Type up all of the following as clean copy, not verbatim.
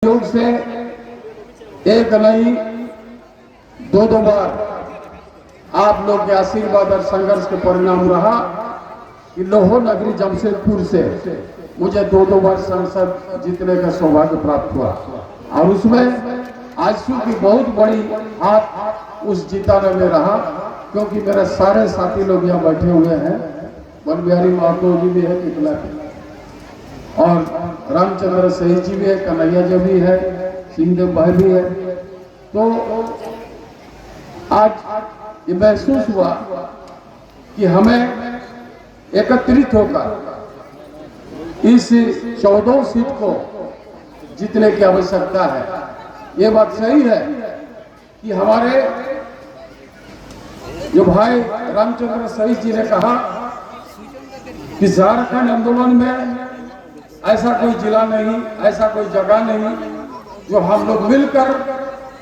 योग से एक नहीं दो बार आप लोग के आशीर्वाद और संघर्ष के परिणाम रहा कि लोहो नगरी जमशेदपुर से मुझे दो बार संसद जीतने का सौभाग्य प्राप्त हुआ और उसमें आजसू की बहुत बड़ी हाथ उस जिताने में रहा, क्योंकि मेरे सारे साथी लोग यहाँ बैठे हुए हैं। वन बिहारी महतो जी भी है कितला और रामचंद्र सही जी भी है, कन्हैया जी भी है, सिंहदेव भाई भी है। तो आज ये महसूस हुआ कि हमें एकत्रित होकर इस 14 सीट को जीतने की आवश्यकता है। ये बात सही है कि हमारे जो भाई रामचंद्र सही जी ने कहा कि झारखंड आंदोलन में ऐसा कोई जिला नहीं, ऐसा कोई जगह नहीं जो हम लोग मिलकर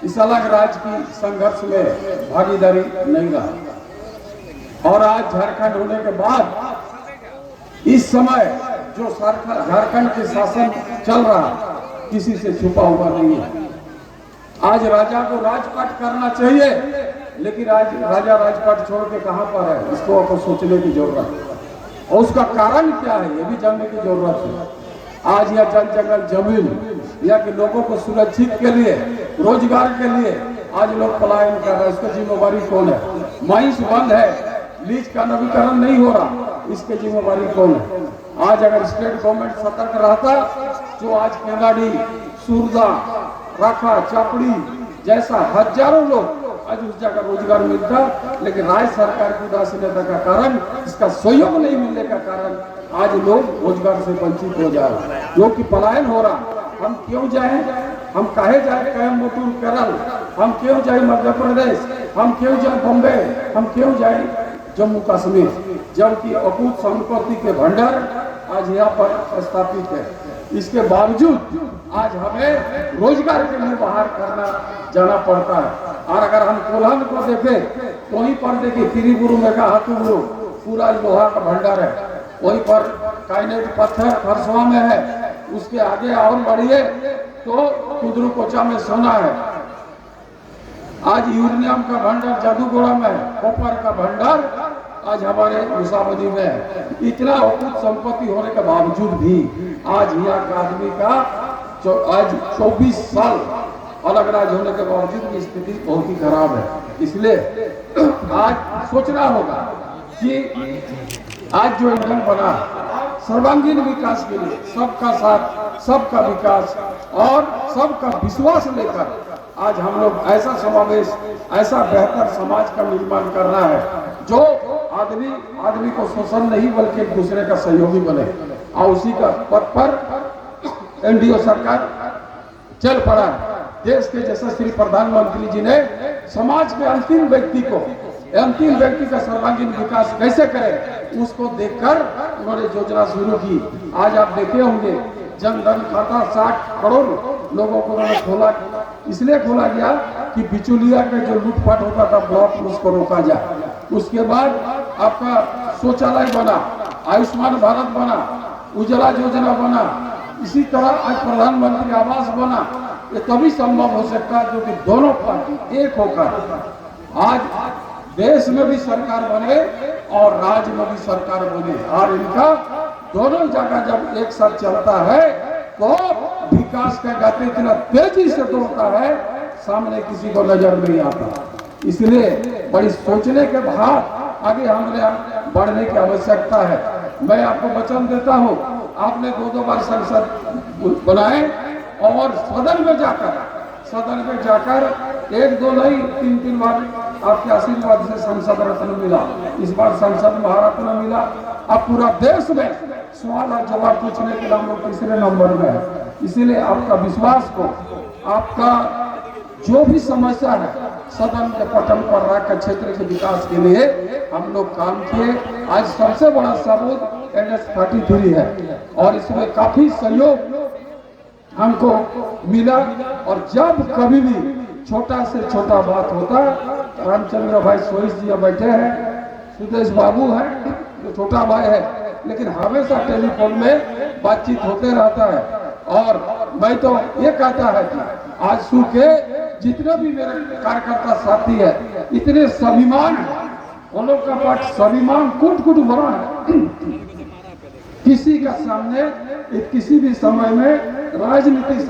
इस अलग राज्य की संघर्ष में भागीदारी नहीं रहा। और आज झारखंड होने के बाद इस समय जो झारखंड के शासन चल रहा किसी से छुपा हुआ नहीं है। आज राजा को राजपाट करना चाहिए, लेकिन आज राजा राजपाट छोड़ के कहां पर है, इसको आपको सोचने की जरूरत है। और उसका कारण क्या है ये भी जानने की जरूरत है। आज यह जल जंगल जमीन या के लोगों को सुरक्षित के लिए, रोजगार के लिए आज लोग पलायन कर रहे हैं, इसका जिम्मेवारी कौन है? माइंस बंद है, लीज का नवीकरण नहीं हो रहा, इसके जिम्मेवारी कौन है? आज अगर स्टेट गवर्नमेंट सतर्क रहता तो आज केंगाड़ी, सुरदा, राखा, चापड़ी जैसा हजारों लोग आज उस जगह रोजगार मिलता। लेकिन राज्य सरकार की उदासीनता का कारण, इसका सहयोग नहीं मिलने का कारण आज लोग रोजगार से वंचित हो जा रहे हैं, लोग की पलायन हो रहा। हम क्यों जाएं? हम काहे जाए कोयम्बटूर, केरल? हम क्यों जाए मध्य प्रदेश? हम क्यों जाए बॉम्बे? हम क्यों जाए जम्मू कश्मीर? जबकि अकूत संपत्ति के भंडार आज यहाँ पर स्थापित है। इसके बावजूद आज हमें रोजगार के लिए बाहर करना जाना पड़ता है। और अगर हम कोल्हान को देखें तो वहीं पर देखिए त्रिगुरु में का हाथुगुरु पूरा लोहा का भंडार है, वहीं पर काइनेट पत्थर खरसवा में है, उसके आगे और बढ़िए तो कुदरू कोचा में सोना है। आज यूरेनियम का भंडार जादूगोड़ा में है, कॉपर का भंडार आज हमारे मुसाबदी में है। इतना अकूत संपत्ति होने के बावजूद भी आज यहाँ का आदमी का आज 24 साल अलग राज्य होने के बावजूद की स्थिति बहुत ही खराब है। इसलिए आज सोचना होगा कि आज जो इंजन बना सर्वांगीण विकास के लिए सबका साथ, सबका विकास और सबका विश्वास लेकर आज हम लोग ऐसा समावेश, ऐसा बेहतर समाज का निर्माण करना है जो आदमी को शोषण नहीं बल्कि एक दूसरे का सहयोगी बने। और उसी का पथ पर एनडीए सरकार चल पड़ा। देश के यशस्वी प्रधानमंत्री जी ने समाज के अंतिम व्यक्ति का सर्वांगीण विकास कैसे करें उसको देखकर उन्होंने योजना शुरू की। आज आप देखे होंगे जनधन खाता 60 करोड़ लोगों को उन्होंने खोला। इसलिए खोला गया कि बिचौलिया का जो लूटपाट होता था ब्लॉक में उसको रोका जाए। उसके बाद आपका शौचालय बना, आयुष्मान भारत बना, उज्ज्वला योजना बना, इसी तरह आज प्रधानमंत्री आवास बना। ये तभी संभव हो सकता है क्योंकि दोनों पार्टी एक होकर आज देश में भी सरकार बने और राज्य में भी सरकार बने। और इनका दोनों जगह जब एक साथ चलता है तो विकास का गति इतना तेजी से दौड़ता है, सामने किसी को नजर नहीं आता। इसलिए बड़ी सोचने के बाद आगे हमें बढ़ने की आवश्यकता है। मैं आपको वचन देता हूँ, आपने दो बार संसद बनाए और सदन में जाकर एक दो नहीं 3 बार आपके आशीर्वाद से संसद रत्न मिला। इस बार संसद महारत्न मिला। अब पूरा देश में सवाल और जवाब पूछने के लिए हम लोग तीसरे नंबर में है। इसीलिए आपका विश्वास को, आपका जो भी समस्या है सदन के पटल पर रखकर क्षेत्र के विकास के लिए हम लोग काम किए। आज सबसे बड़ा सबूत NH-33 है और इसमें काफी सहयोग हमको मिला। और जब कभी भी छोटा से छोटा बात होता, रामचंद्र भाई सोइस जी बैठे हैं, सुदेश बाबू है जो छोटा भाई है, लेकिन हमेशा टेलीफोन में बातचीत होते रहता है। और मैं तो ये कहता है कि आज सू के जितने भी मेरे कार्यकर्ता साथी है इतने स्वाभिमान है, उन लोग का पाठ स्वाभिमान कुट कुट भरा है। किसी का सामने किसी भी समय में राजनीतिक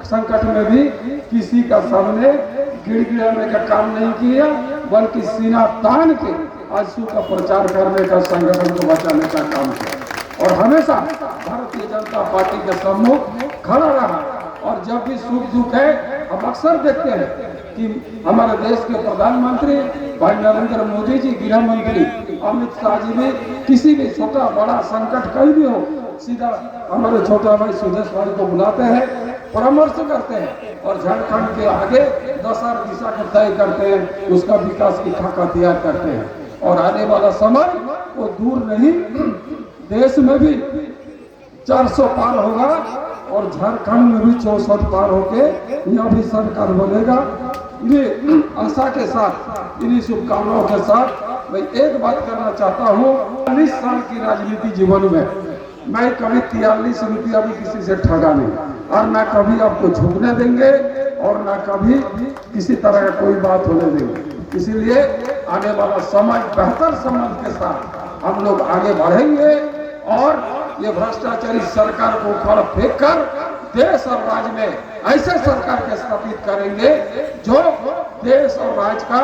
संकट में भी किसी का सामने गिड़गिड़ाने का काम नहीं किया, बल्कि सीना तान के आंसू का प्रचार करने का, संगठन को बचाने का काम किया और हमेशा भारतीय जनता पार्टी के सम्मुख खड़ा रहा। और जब भी सुख दुख है हम अक्सर देखते हैं कि हमारे देश के प्रधानमंत्री भाई नरेंद्र मोदी जी, गृह मंत्री अमित शाह जी भी किसी भी छोटा बड़ा संकट कहीं भी हो सीधा हमारे छोटा भाई सुदेश भाई को बुलाते हैं, परामर्श करते हैं और झारखंड के आगे दशा दिशा को तय करते हैं, उसका विकास की खाका तैयार करते हैं। और आने वाला समय वो दूर नहीं, देश में भी 400 पार होगा और झारखंड में भी 64 पार होके यहाँ भी सरकार बनेगा। इन्हें आशा के साथ, इन्हीं शुभकामनाओं के साथ मैं एक बात करना चाहता हूँ। 40 साल की राजनीति जीवन में मैं कभी 43 रुपया भी किसी से ठगा नहीं और ना कभी आपको झुकने देंगे और ना कभी किसी तरह का कोई बात होने देंगे। इसीलिए आने वाला समय बेहतर संबंध के साथ हम लोग आगे बढ़ेंगे और ये भ्रष्टाचारी सरकार को उखाड़ फेंक कर देश और राज्य में ऐसे सरकार के स्थापित करेंगे जो देश और राज्य का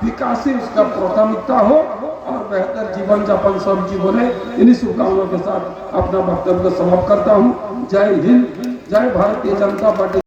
विकास ही उसका प्राथमिकता हो और बेहतर जीवन यापन सब जीवन है। इन्हीं शुभकामनाओं के साथ अपना वक्तव्य समाप्त करता हूँ। जय हिंद, जय भारतीय जनता पार्टी।